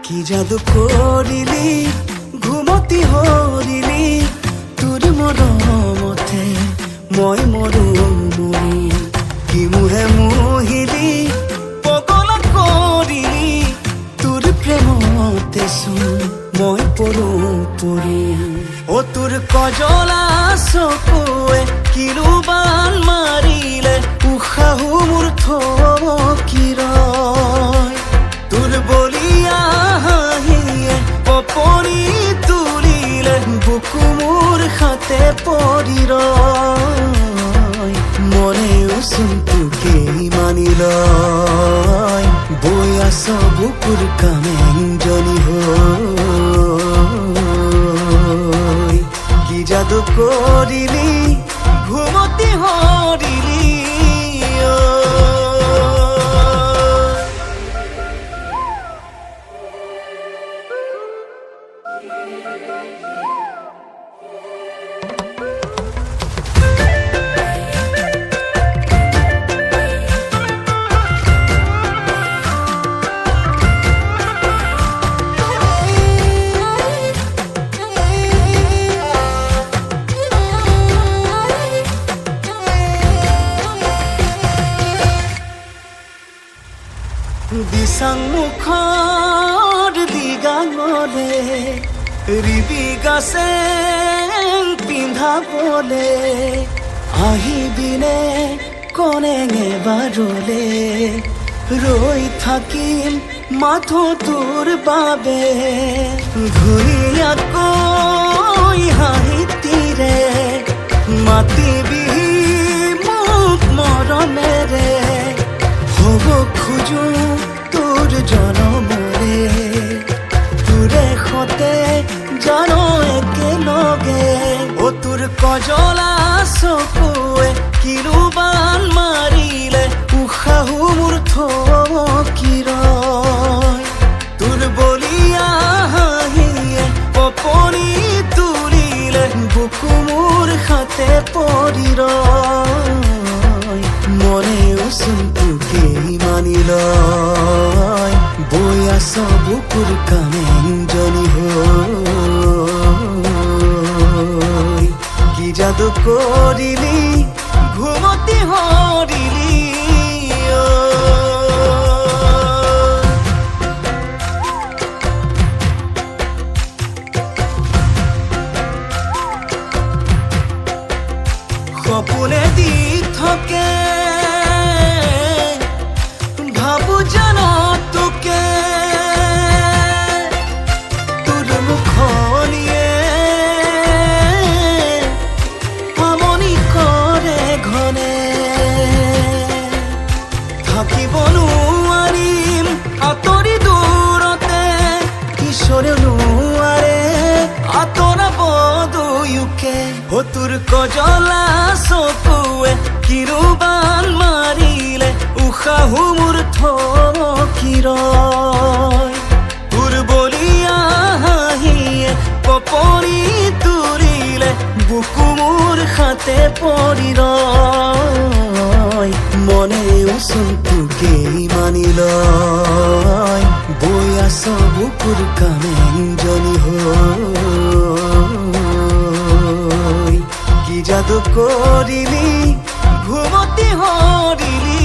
কি জাদু কৰিলি ঘুমতি হৰিলি তোৰ মৰমতে মই মৰো মৰি কি মুহে মুহিলি পগলা কৰিলি তোৰ প্ৰেমতে চোন মই পৰো পৰি অ তোৰ কজলা চকুৱে কিৰুবান মাৰিলে উশাহু মোৰ থকি ৰয় তোৰ বলিয়া হাঁহিয়ে পপৰি তুলিলে বুকু মোৰ হাতে পৰি ৰয় মনেও চোন তোকে মানি লয় বৈ আছ বুকুৰ কামেঞ্জনী হৈ কি যাদু কৰিলি ঘুমতি হৰিলি দিচাং মুখৰ দিগাঙলে ৰিবি গাছে পিন্ধাবলে আহিবিনে কনেঙে বাৰলে ৰৈ থাকিম মাথো তোৰ বাবে ঘূৰিয়াকৈ হাঁহিতিৰে মাতিবি মোক মৰমেৰে হ'ব খোজো তোৰ জনমৰে তোৰে সতে জানো একেলগে অ তোৰ কজলা চকুৱে কিৰুবান মাৰিলে উশাহু মোৰ থকি ৰয় তোৰ বলিয়া হাঁহিয়ে পপৰি তুলিলে বুকু মোৰ হাতে পৰি ৰয় মনেও চোন তোকে মানি লয় বৈ আছ বুকুৰ কামেঞ্জনী হৈ কি যাদু কৰিলি ঘুমতি হৰিলি সপোনে দি থাকে ভাবু জানো তোকে তোৰ মুখনিয়ে আমনি কৰে ঘনে থাকিব নোৱাৰিম আঁতৰি দূৰতে ঈশ্বৰে নোৱাৰে আঁতৰাব দুয়োকে অ তোৰ কজলা চকুৱে কিৰুবান মাৰিলে উশাহু মোৰ থকি ৰয় তোৰ বলিয়া হাঁহিয়ে পপৰি তুলিলে বুকু মোৰ হাতে পৰি ৰয় মনেও চোন তোকে মানি লয় বৈ আছ বুকুৰ কামেঞ্জনী হৈ কি যাদু কৰিলি ঘুমতি হৰিলি